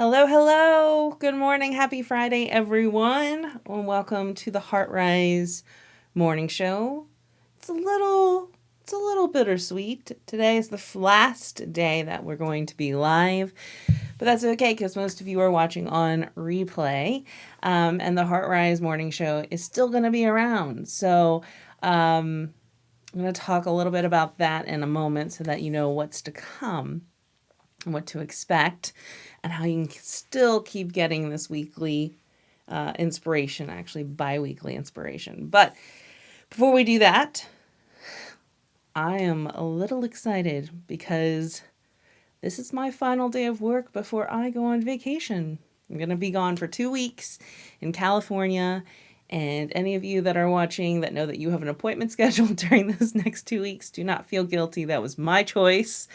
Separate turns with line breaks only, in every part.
Hello, hello. Good morning. Happy Friday, everyone. And welcome to the HRart Rise Morning Show. It's a little bittersweet. Today is the last day that we're going to be live, but that's okay because most of you are watching on replay. And the HRart Rise Morning Show is still going to be around. So, I'm going to talk a little bit about that in a moment so that you know what's to come and what to expect and how you can still keep getting this weekly inspiration, actually bi-weekly inspiration. But before we do that, I am a little excited because this is my final day of work before I go on vacation. I'm going to be gone for 2 weeks in California. And any of you that are watching that know that you have an appointment scheduled during those next 2 weeks, do not feel guilty. That was my choice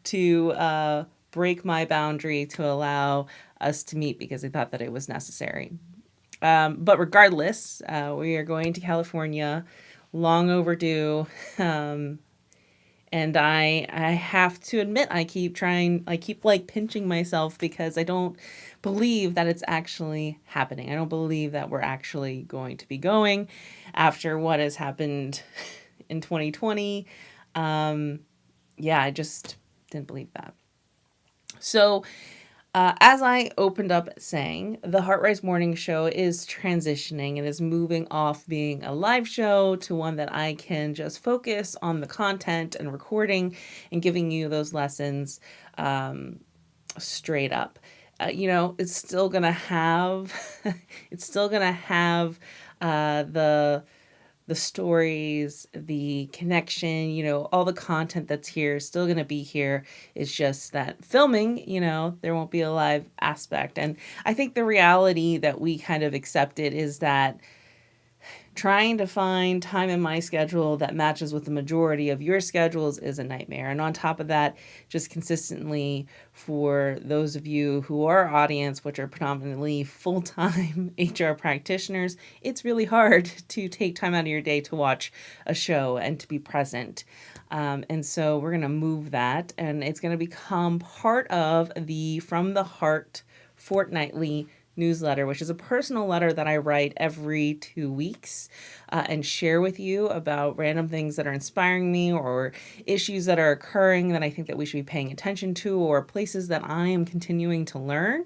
to break my boundary to allow us to meet because I thought that it was necessary. But regardless, we are going to California, long overdue. And I have to admit, I keep like pinching myself because I don't believe that it's actually happening. I don't believe that we're actually going to be going after what has happened in 2020. Yeah, I just didn't believe that. So, as I opened up saying, the HRart Rise Morning Show is transitioning and is moving off being a live show to one that I can just focus on the content and recording and giving you those lessons straight up. It's still gonna have, it's still gonna have the stories, the connection, all the content that's here is still going to be here. It's just that filming, there won't be a live aspect. And I think the reality that we kind of accepted is that trying to find time in my schedule that matches with the majority of your schedules is a nightmare. And on top of that, just consistently for those of you who are our audience, which are predominantly full-time HR practitioners, it's really hard to take time out of your day to watch a show and to be present. And so we're going to move that, and it's going to become part of the From The HRart fortnightly newsletter, which is a personal letter that I write every 2 weeks and share with you about random things that are inspiring me or issues that are occurring that I think that we should be paying attention to or places that I am continuing to learn.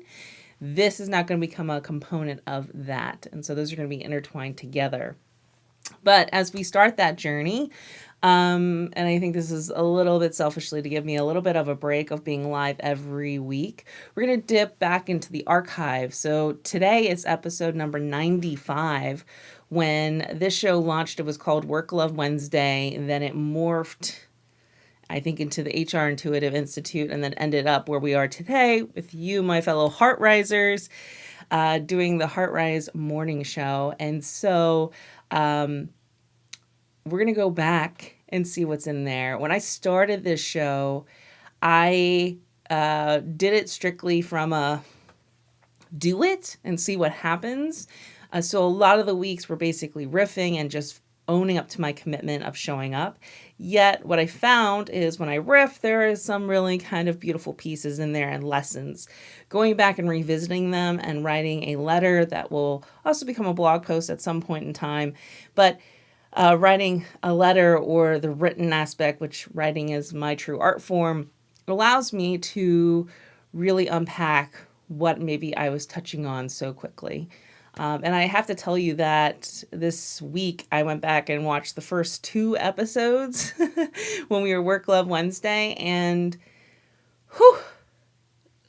This is not going to become a component of that. And so those are going to be intertwined together. But as we start that journey, and I think this is a little bit selfishly to give me a little bit of a break of being live every week, we're going to dip back into the archive. So today is episode number 95. When this show launched, it was called Work Love Wednesday, and then it morphed, I think, into the HR Intuitive Institute, and then ended up where we are today with you, my fellow HRart Risers, doing the HRart Rise Morning Show. And so we're going to go back and see what's in there. When I started this show, I did it strictly from a do it and see what happens. So a lot of the weeks were basically riffing and just owning up to my commitment of showing up. Yet what I found is when I riff, there is some really kind of beautiful pieces in there and lessons. Going back and revisiting them and writing a letter that will also become a blog post at some point in time. But writing a letter, or the written aspect, which writing is my true art form, allows me to really unpack what maybe I was touching on so quickly. And I have to tell you that this week I went back and watched the first 2 episodes when we were Work Love Wednesday, and whew,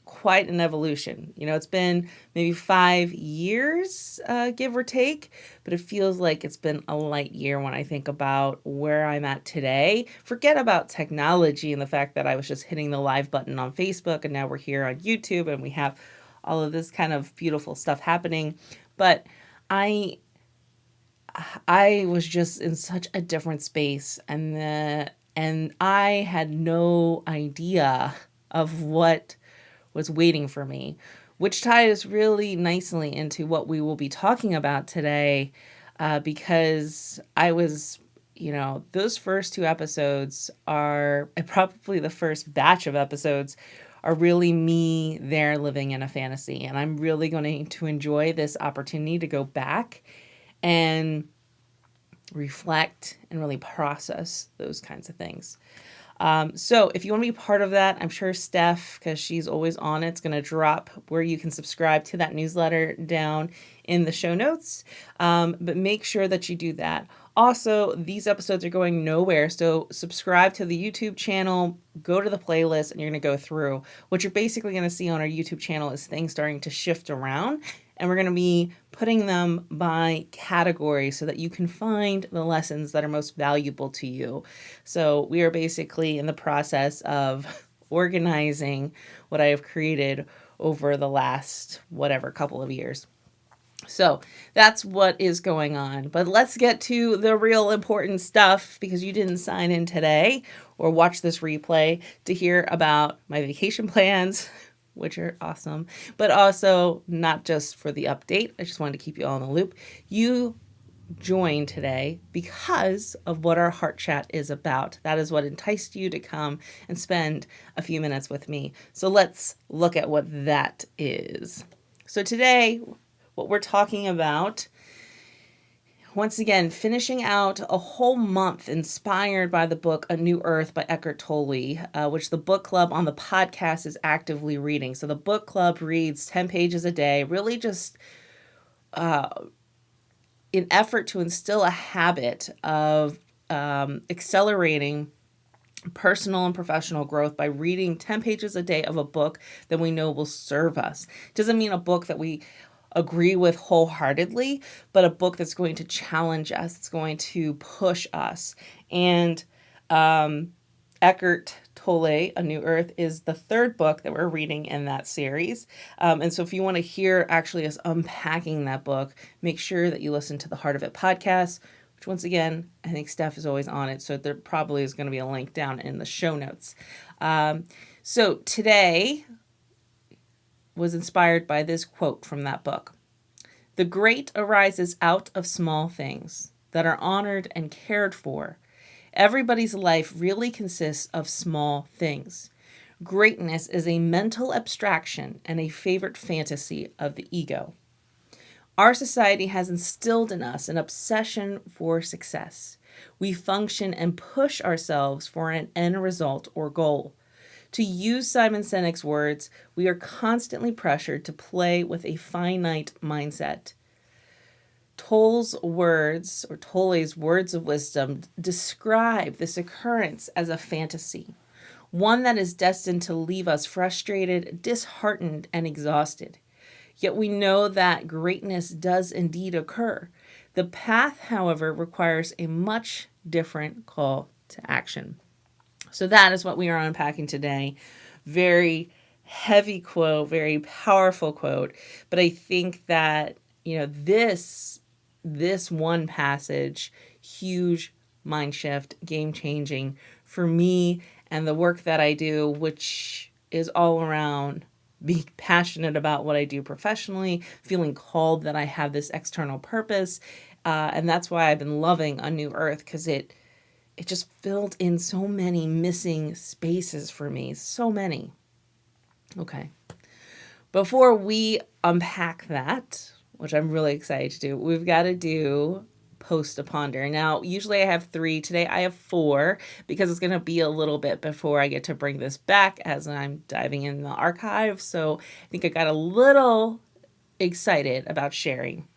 quite an evolution. It's been maybe 5 years, give or take, but it feels like it's been a light year when I think about where I'm at today. Forget about technology and the fact that I was just hitting the live button on Facebook and now we're here on YouTube and we have all of this kind of beautiful stuff happening. But I was just in such a different space, and I had no idea of what was waiting for me, which ties really nicely into what we will be talking about today, because I was, those first 2 episodes are probably the first batch of episodes are really me there living in a fantasy. And I'm really going to enjoy this opportunity to go back and reflect and really process those kinds of things. So if you want to be part of that, I'm sure Steph, because she's always on it, is going to drop where you can subscribe to that newsletter down in the show notes. But make sure that you do that. Also, these episodes are going nowhere, so subscribe to the YouTube channel, go to the playlist, and you're going to go through. What you're basically going to see on our YouTube channel is things starting to shift around, and we're going to be putting them by category so that you can find the lessons that are most valuable to you. So we are basically in the process of organizing what I have created over the last couple of years. So that's what is going on. But let's get to the real important stuff, because you didn't sign in today or watch this replay to hear about my vacation plans, which are awesome, but also not just for the update. I just wanted to keep you all in the loop. You joined today because of what our Heart Chat is about. That is what enticed you to come and spend a few minutes with me. So let's look at what that is. So today, what we're talking about, once again, finishing out a whole month inspired by the book A New Earth by Eckhart Tolle, which the book club on the podcast is actively reading. So the book club reads 10 pages a day, really just in effort to instill a habit of accelerating personal and professional growth by reading 10 pages a day of a book that we know will serve us. It doesn't mean a book that we agree with wholeheartedly, but a book that's going to challenge us. It's going to push us. And Eckhart Tolle, A New Earth, is the third book that we're reading in that series. And so if you want to hear actually us unpacking that book, make sure that you listen to the Heart of It podcast, which once again, I think Steph is always on it. So there probably is going to be a link down in the show notes. So today was inspired by this quote from that book. "The great arises out of small things that are honored and cared for. Everybody's life really consists of small things. Greatness is a mental abstraction and a favorite fantasy of the ego. Our society has instilled in us an obsession for success. We function and push ourselves for an end result or goal. To use Simon Sinek's words, we are constantly pressured to play with a finite mindset." Tolle's words of wisdom describe this occurrence as a fantasy, one that is destined to leave us frustrated, disheartened, and exhausted. Yet we know that greatness does indeed occur. The path, however, requires a much different call to action. So that is what we are unpacking today. Very heavy quote, very powerful quote. But I think that, this one passage, huge mind shift, game changing for me and the work that I do, which is all around being passionate about what I do professionally, feeling called that I have this external purpose. And that's why I've been loving A New Earth, because it just filled in so many missing spaces for me. So many. Okay. Before we unpack that, which I'm really excited to do, we've got to do post to ponder. Now, usually I have 3. Today I have 4, because it's going to be a little bit before I get to bring this back as I'm diving in the archive. So I think I got a little excited about sharing.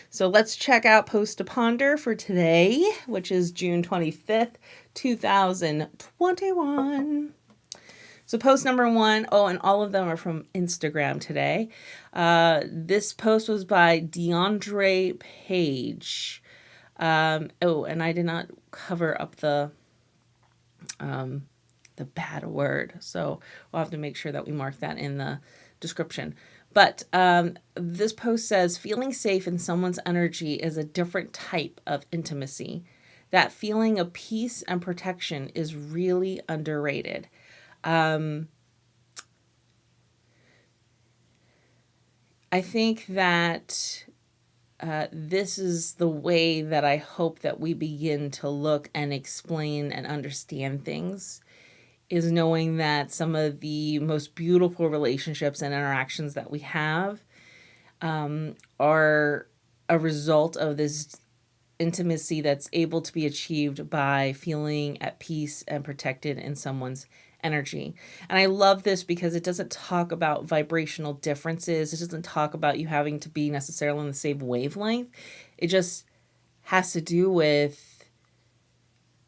So let's check out Post to Ponder for today, which is June 25th, 2021. So post number 1, and all of them are from Instagram today. This post was by DeAndre Page. And I did not cover up the bad word. So we'll have to make sure that we mark that in the description. But this post says, feeling safe in someone's energy is a different type of intimacy. That feeling of peace and protection is really underrated. I think that this is the way that I hope that we begin to look and explain and understand things, is knowing that some of the most beautiful relationships and interactions that we have are a result of this intimacy that's able to be achieved by feeling at peace and protected in someone's energy. And I love this because it doesn't talk about vibrational differences. It doesn't talk about you having to be necessarily on the same wavelength. It just has to do with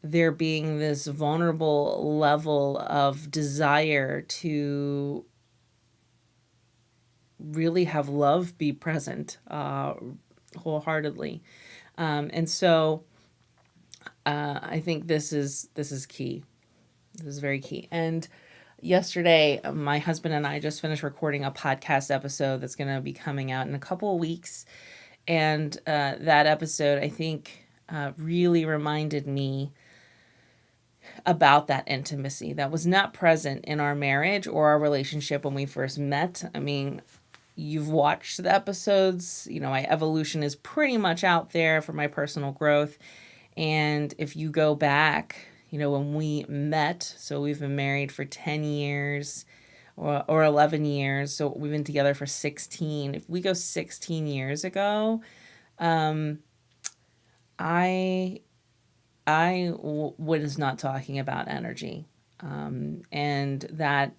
there being this vulnerable level of desire to really have love be present wholeheartedly. And so I think this is key. This is very key. And yesterday, my husband and I just finished recording a podcast episode that's going to be coming out in a couple of weeks. And that episode, I think, really reminded me about that intimacy that was not present in our marriage or our relationship when we first met. I mean, you've watched the episodes, my evolution is pretty much out there for my personal growth. And if you go back, when we met, so we've been married for 10 years or 11 years. So we've been together for 16. If we go 16 years ago, I was not talking about energy. And that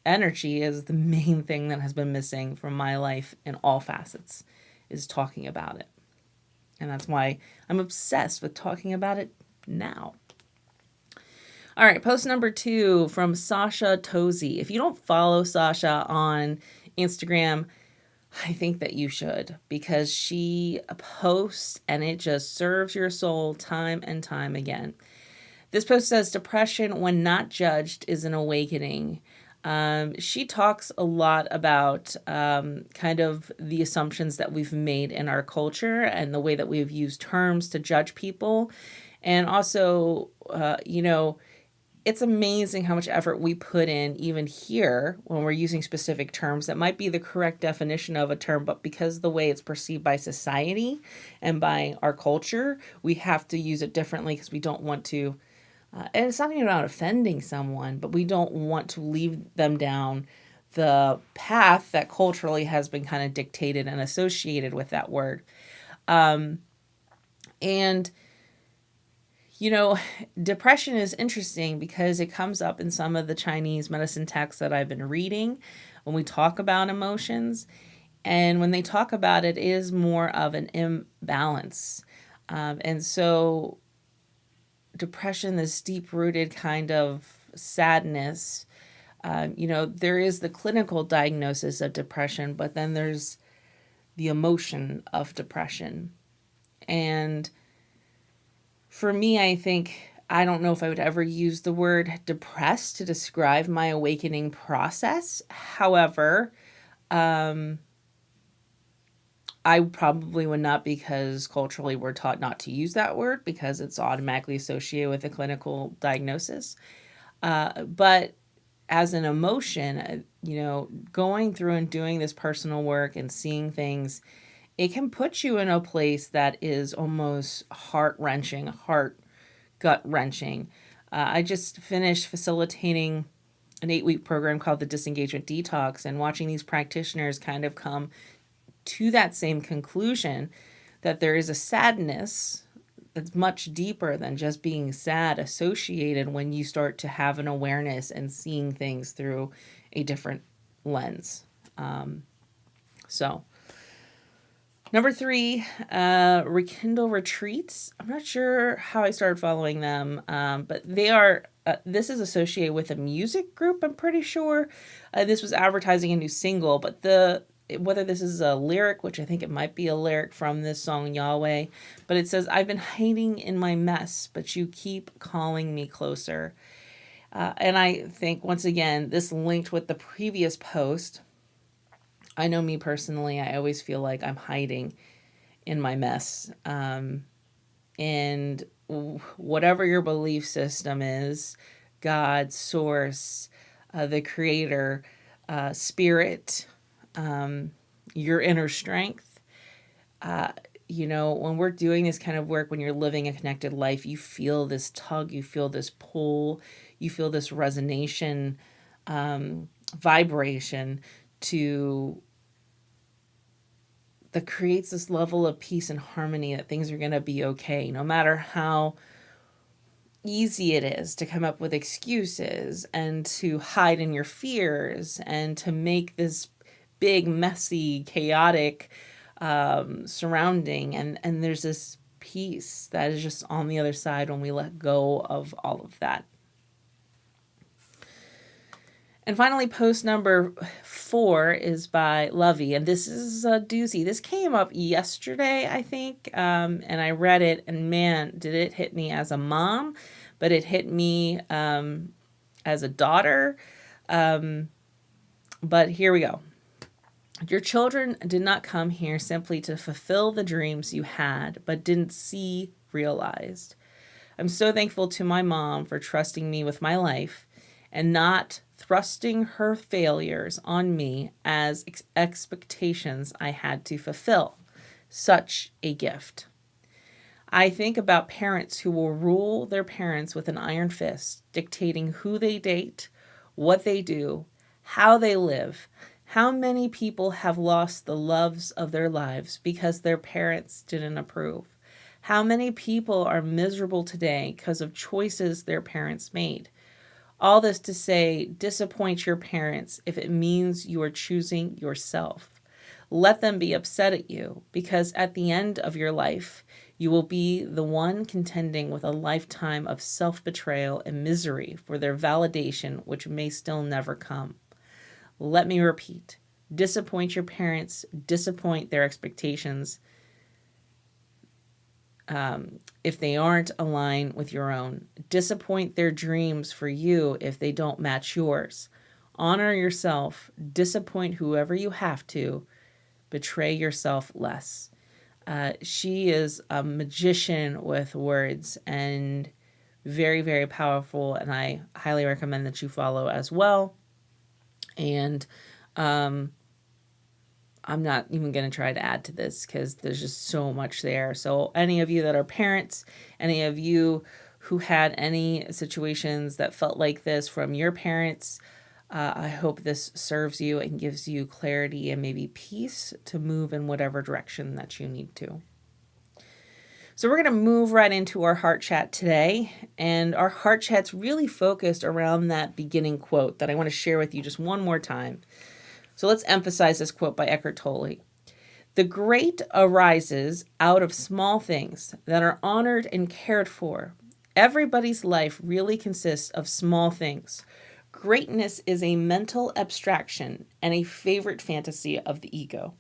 energy is the main thing that has been missing from my life in all facets, is talking about it. And that's why I'm obsessed with talking about it now. All right, post number 2 from Sasha Tozy. If you don't follow Sasha on Instagram, I think that you should, because she posts and it just serves your soul time and time again. This post says, depression, when not judged, is an awakening. She talks a lot about kind of the assumptions that we've made in our culture and the way that we've used terms to judge people. And also, it's amazing how much effort we put in even here when we're using specific terms that might be the correct definition of a term, but because of the way it's perceived by society and by our culture, we have to use it differently because we don't want to, and it's not even about offending someone, but we don't want to leave them down the path that culturally has been kind of dictated and associated with that word. And depression is interesting because it comes up in some of the Chinese medicine texts that I've been reading when we talk about emotions. And when they talk about it, it is more of an imbalance. And so depression, this deep-rooted kind of sadness, there is the clinical diagnosis of depression, but then there's the emotion of depression. And for me, I think, I don't know if I would ever use the word depressed to describe my awakening process. However, I probably would not, because culturally we're taught not to use that word because it's automatically associated with a clinical diagnosis. But as an emotion, going through and doing this personal work and seeing things, it can put you in a place that is almost heart-wrenching, gut-wrenching. I just finished facilitating an 8-week program called the Disengagement Detox, and watching these practitioners kind of come to that same conclusion that there is a sadness that's much deeper than just being sad associated when you start to have an awareness and seeing things through a different lens. So number 3, Rekindle Retreats. I'm not sure how I started following them, but they are, this is associated with a music group, I'm pretty sure. This was advertising a new single, but whether this is a lyric, which I think it might be a lyric from this song, Yahweh, but it says, I've been hiding in my mess, but you keep calling me closer. And I think, once again, this linked with the previous post. I know me personally, I always feel like I'm hiding in my mess. And whatever your belief system is, God, source, the creator, spirit, your inner strength, when we're doing this kind of work, when you're living a connected life, you feel this tug, you feel this pull, you feel this resonation, vibration that creates this level of peace and harmony, that things are going to be okay, no matter how easy it is to come up with excuses and to hide in your fears and to make this big, messy, chaotic surrounding. And there's this peace that is just on the other side when we let go of all of that. And finally, post number 4 is by Lovey, and this is a doozy. This came up yesterday, I think, and I read it, and man, did it hit me as a mom, but it hit me as a daughter. But here we go. Your children did not come here simply to fulfill the dreams you had, but didn't see realized. I'm so thankful to my mom for trusting me with my life and not thrusting her failures on me as expectations I had to fulfill. Such a gift. I think about parents who will rule their parents with an iron fist, dictating who they date, what they do, how they live. How many people have lost the loves of their lives because their parents didn't approve? How many people are miserable today because of choices their parents made? All this to say, disappoint your parents if it means you are choosing yourself. Let them be upset at you, because at the end of your life, you will be the one contending with a lifetime of self-betrayal and misery for their validation, which may still never come. Let me repeat, disappoint your parents, disappoint their expectations, if they aren't aligned with your own. Disappoint their dreams for you if they don't match yours. Honor yourself. Disappoint whoever you have to. Betray yourself less. She is a magician with words and very, very powerful, and I highly recommend that you follow as well. And I'm not even going to try to add to this because there's just so much there. So any of you that are parents, any of you who had any situations that felt like this from your parents, I hope this serves you and gives you clarity and maybe peace to move in whatever direction that you need to. So we're going to move right into our heart chat today. And our heart chat's really focused around that beginning quote that I want to share with you just one more time. So let's emphasize this quote by Eckhart Tolle. The great arises out of small things that are honored and cared for. Everybody's life really consists of small things. Greatness is a mental abstraction and a favorite fantasy of the ego.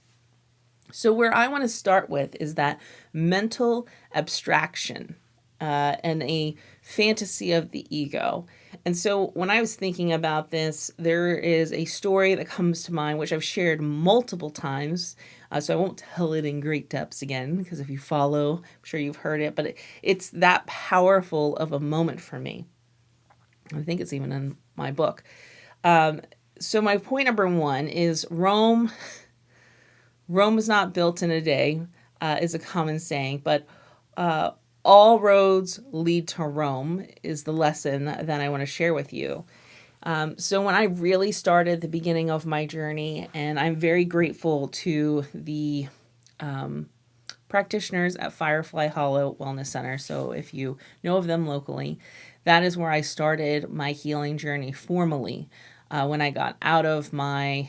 So where I want to start with is that mental abstraction and a fantasy of the ego. And so when I was thinking about this, there is a story that comes to mind, which I've shared multiple times. So I won't tell it in great depths again, because if you follow, I'm sure you've heard it, but it's that powerful of a moment for me. I think it's even in my book. So my point number 1 is Rome is not built in a day, is a common saying, but all roads lead to Rome is the lesson that I want to share with you. So when I really started the beginning of my journey, and I'm very grateful to the practitioners at Firefly Hollow Wellness Center. So if you know of them locally, that is where I started my healing journey formally. When I got out of my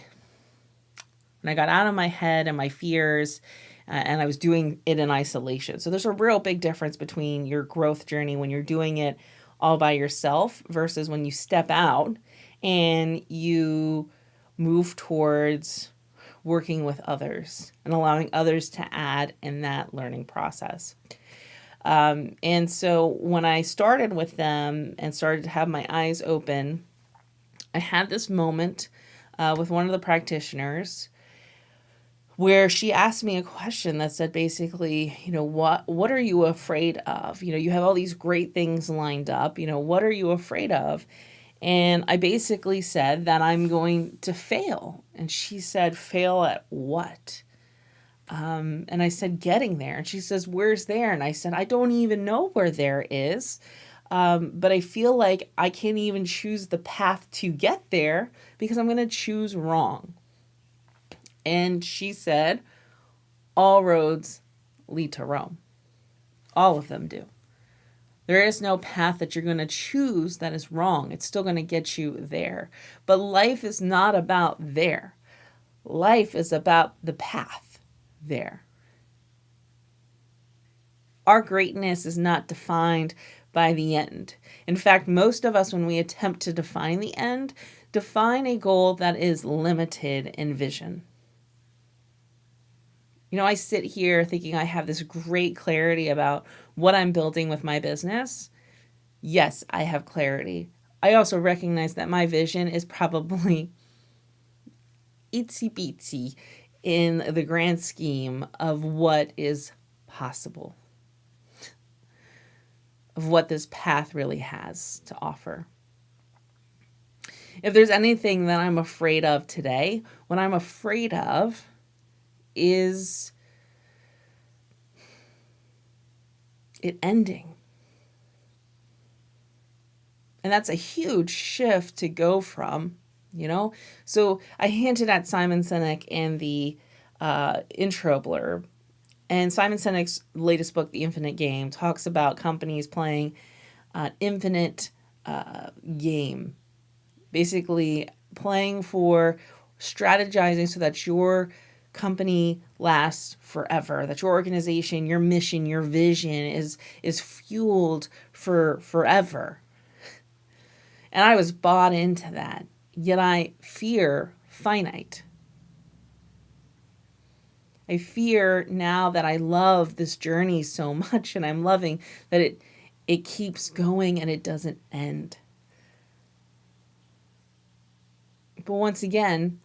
head and my fears, and I was doing it in isolation. So there's a real big difference between your growth journey when you're doing it all by yourself versus when you step out and you move towards working with others and allowing others to add in that learning process. And so when I started with them and started to have my eyes open, I had this moment with one of the practitioners where she asked me a question that said basically, what are you afraid of? You have all these great things lined up. What are you afraid of? And I basically said that I'm going to fail. And she said, fail at what? And I said, getting there. And she says, where's there? And I said, I don't even know where there is. but I feel like I can't even choose the path to get there because I'm going to choose wrong. And she said, all roads lead to Rome. All of them do. There is no path that you're going to choose that is wrong. It's still going to get you there. But life is not about there. Life is about the path there. Our greatness is not defined by the end. In fact, most of us, when we attempt to define the end, define a goal that is limited in vision. You know, I sit here thinking I have this great clarity about what I'm building with my business. Yes, I have clarity. I also recognize that my vision is probably itsy bitsy in the grand scheme of what is possible, of what this path really has to offer. If there's anything that I'm afraid of today, what I'm afraid of is it ending. And that's a huge shift to go from, you know? So I hinted at Simon Sinek in the intro blurb. And Simon Sinek's latest book, The Infinite Game, talks about companies playing an infinite game. Basically playing for strategizing so that your company lasts forever, that your organization, your mission, your vision is fueled for forever. And I was bought into that, yet I fear finite. I fear now that I love this journey so much and I'm loving that it keeps going and it doesn't end. But once again,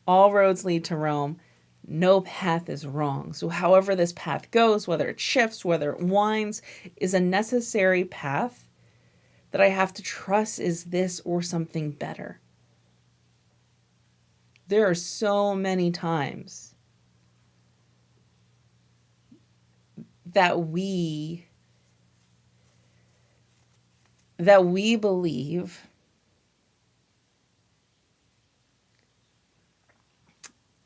all roads lead to Rome. No path is wrong. So however this path goes, whether it shifts, whether it winds, is a necessary path that I have to trust is this or something better. There are so many times that we believe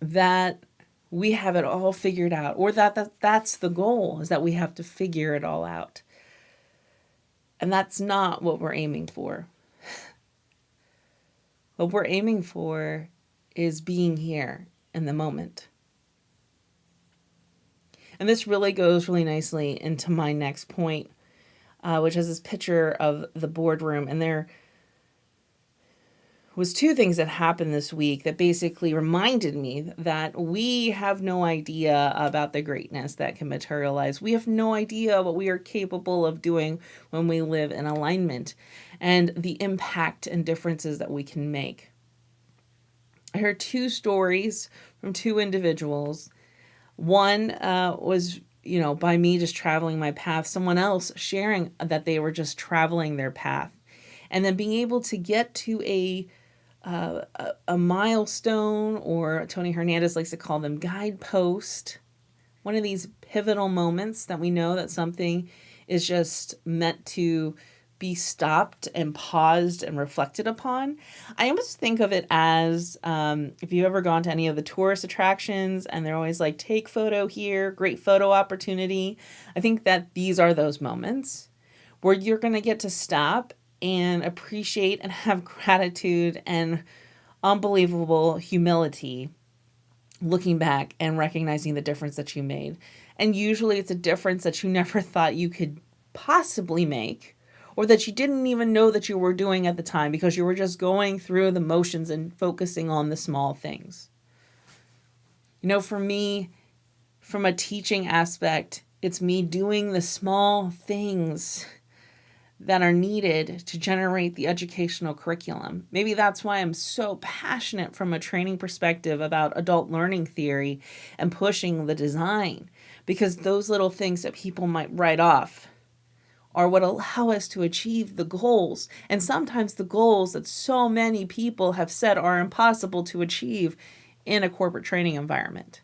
that we have it all figured out, or that's the goal, is that we have to figure it all out. And that's not what we're aiming for. What we're aiming for is being here in the moment. And this really goes really nicely into my next point, which is this picture of the boardroom. And there was two things that happened this week that basically reminded me that we have no idea about the greatness that can materialize. We have no idea what we are capable of doing when we live in alignment and the impact and differences that we can make. I heard two stories from two individuals. One was, by me just traveling my path, someone else sharing that they were just traveling their path, and then being able to get to a milestone, or Tony Hernandez likes to call them guidepost, one of these pivotal moments that we know that something is just meant to be stopped and paused and reflected upon. I almost think of it as if you've ever gone to any of the tourist attractions and they're always like, take photo here, great photo opportunity. I think that these are those moments where you're going to get to stop and appreciate and have gratitude and unbelievable humility looking back and recognizing the difference that you made. And usually it's a difference that you never thought you could possibly make, or that you didn't even know that you were doing at the time because you were just going through the motions and focusing on the small things. For me, from a teaching aspect, it's me doing the small things that are needed to generate the educational curriculum. Maybe that's why I'm so passionate from a training perspective about adult learning theory and pushing the design, because those little things that people might write off are what allow us to achieve the goals. And sometimes the goals that so many people have said are impossible to achieve in a corporate training environment.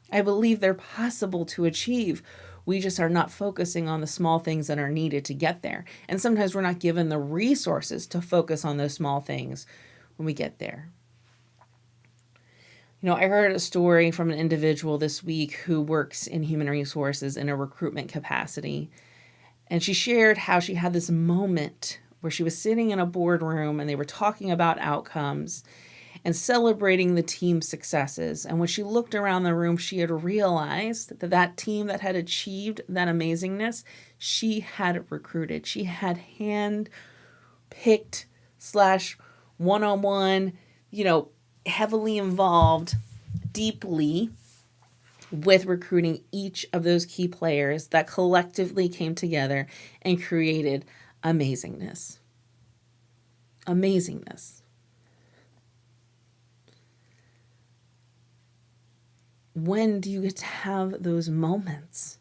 I believe they're possible to achieve We just are not focusing on the small things that are needed to get there. And sometimes we're not given the resources to focus on those small things when we get there. I heard a story from an individual this week who works in human resources in a recruitment capacity. And she shared how she had this moment where she was sitting in a boardroom and they were talking about outcomes and celebrating the team's successes. And when she looked around the room, she had realized that that team that had achieved that amazingness, she had recruited. She had hand-picked / one-on-one, heavily involved deeply with recruiting each of those key players that collectively came together and created amazingness. Amazingness. When do you get to have those moments?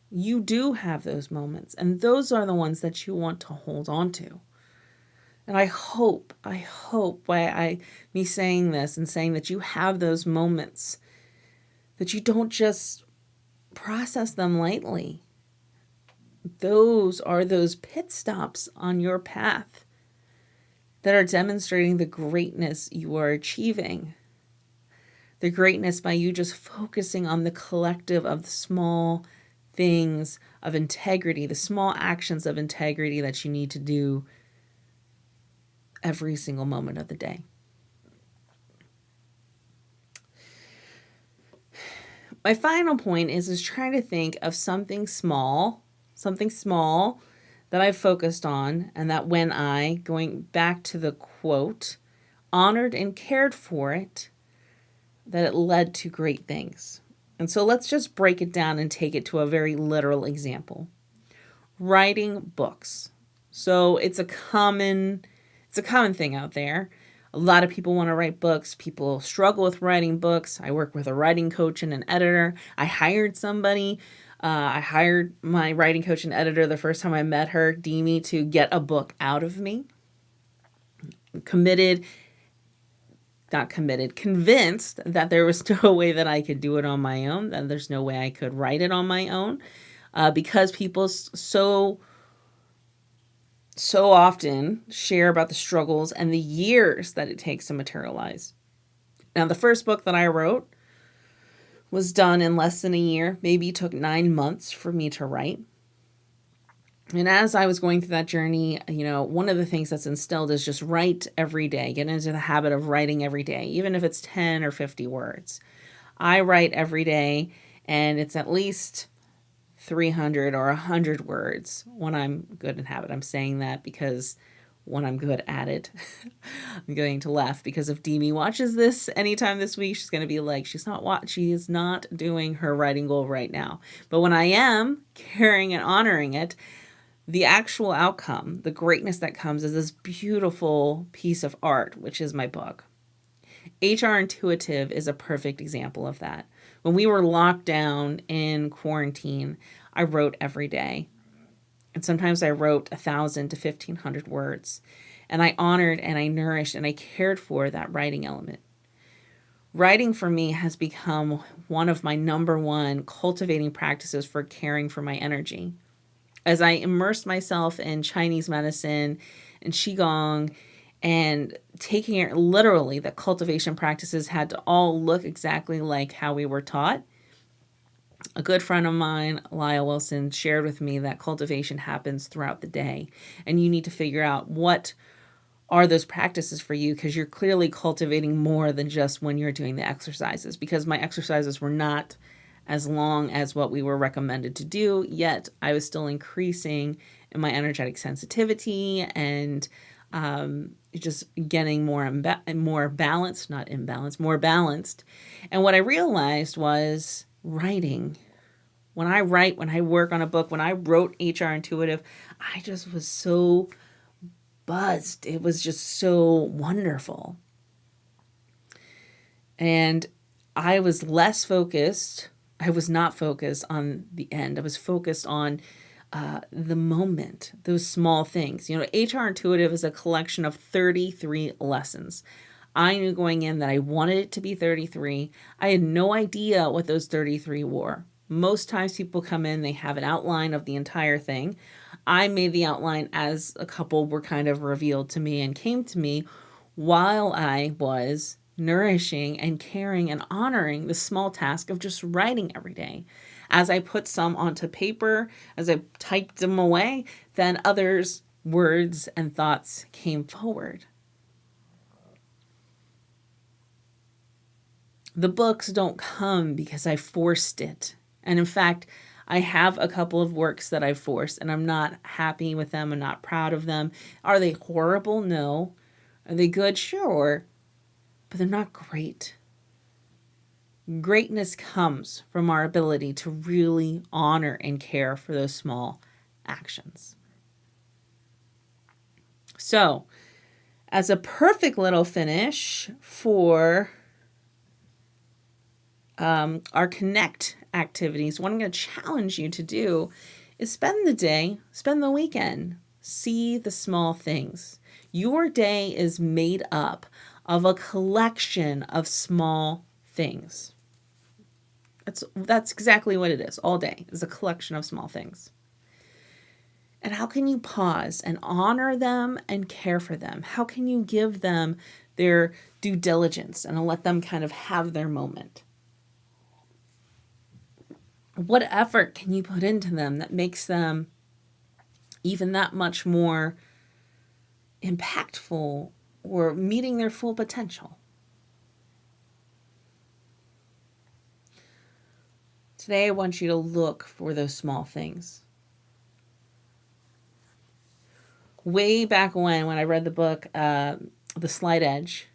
You do have those moments, and those are the ones that you want to hold on to. And I hope by me saying this and saying that you have those moments, that you don't just process them lightly. Those are those pit stops on your path that are demonstrating the greatness you are achieving. The greatness by you just focusing on the collective of the small things of integrity, the small actions of integrity that you need to do every single moment of the day. My final point is trying to think of something small that I've focused on, and that when I, going back to the quote, honored and cared for it, that it led to great things. And so let's just break it down and take it to a very literal example. Writing books. So it's a common thing out there. A lot of people want to write books. People struggle with writing books. I work with a writing coach and an editor. I hired somebody. I hired my writing coach and editor the first time I met her, Demi, to get a book out of me. Convinced that there was no way that I could do it on my own, that there's no way I could write it on my own, because people so often share about the struggles and the years that it takes to materialize. Now, the first book that I wrote was done in less than a year. Maybe it took 9 months for me to write. And as I was going through that journey, one of the things that's instilled is just write every day. Get into the habit of writing every day, even if it's 10 or 50 words. I write every day, and it's at least 300 or 100 words when I'm good in habit. I'm saying that because when I'm good at it, I'm going to laugh, because if Demi watches this anytime this week, she's going to be like, she is not doing her writing goal right now. But when I am caring and honoring it, the actual outcome, the greatness that comes, is this beautiful piece of art, which is my book. HR Intuitive is a perfect example of that. When we were locked down in quarantine, I wrote every day. And sometimes I wrote 1,000 to 1,500 words. And I honored and I nourished and I cared for that writing element. Writing for me has become one of my number one cultivating practices for caring for my energy. As I immersed myself in Chinese medicine and Qigong, and taking it literally, that cultivation practices had to all look exactly like how we were taught. A good friend of mine, Lyle Wilson, shared with me that cultivation happens throughout the day, and you need to figure out what are those practices for you, because you're clearly cultivating more than just when you're doing the exercises, because my exercises were not as long as what we were recommended to do, yet I was still increasing in my energetic sensitivity and just getting more balanced, not imbalanced, more balanced. And what I realized was writing. When I write, when I work on a book, when I wrote HR Intuitive, I just was so buzzed. It was just so wonderful. And I was less focused. I was not focused on the end. I was focused on the moment, those small things. HR Intuitive is a collection of 33 lessons. I knew going in that I wanted it to be 33. I had no idea what those 33 were. Most times people come in, they have an outline of the entire thing. I made the outline as a couple were kind of revealed to me and came to me while I was nourishing and caring and honoring the small task of just writing every day. As I put some onto paper, as I typed them away, then others, words and thoughts came forward. The books don't come because I forced it. And in fact, I have a couple of works that I forced and I'm not happy with them. I'm not proud of them. Are they horrible? No. Are they good? Sure. But they're not great. Greatness comes from our ability to really honor and care for those small actions. So, as a perfect little finish for our connect activities, what I'm going to challenge you to do is spend the day, spend the weekend, see the small things. Your day is made up of a collection of small things. That's exactly what it is. All day is a collection of small things. And how can you pause and honor them and care for them? How can you give them their due diligence and let them kind of have their moment? What effort can you put into them that makes them even that much more impactful or meeting their full potential? Today, I want you to look for those small things. Way back when I read the book, The Slight Edge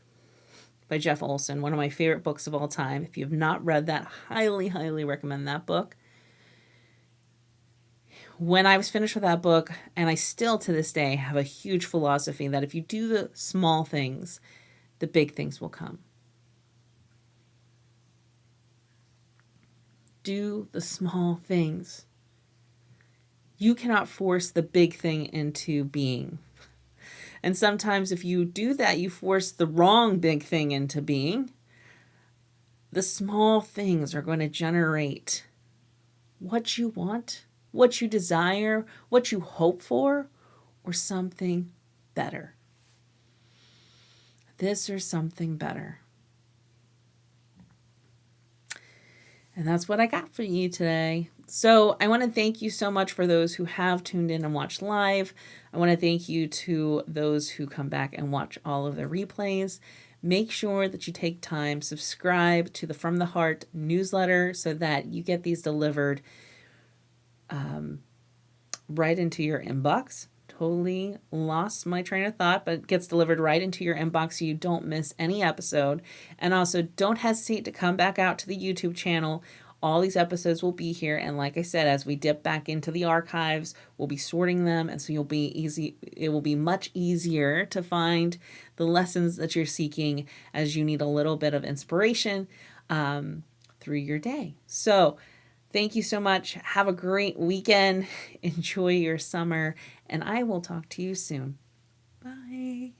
by Jeff Olson, one of my favorite books of all time. If you have not read that, highly, highly recommend that book. When I was finished with that book, and I still to this day have a huge philosophy that if you do the small things, the big things will come. Do the small things. You cannot force the big thing into being. And sometimes if you do that, you force the wrong big thing into being. The small things are going to generate what you want, what you desire, what you hope for, or something better. This or something better. And that's what I got for you today. So I want to thank you so much for those who have tuned in and watched live. I want to thank you to those who come back and watch all of the replays. Make sure that you take time, subscribe to the From the Heart newsletter so that you get these delivered right into your inbox. Totally lost my train of thought, but it gets delivered right into your inbox so you don't miss any episode. And also don't hesitate to come back out to the YouTube channel. All these episodes will be here. And like I said, as we dip back into the archives, we'll be sorting them. And so it will be much easier to find the lessons that you're seeking as you need a little bit of inspiration through your day. So thank you so much. Have a great weekend. Enjoy your summer. And I will talk to you soon. Bye.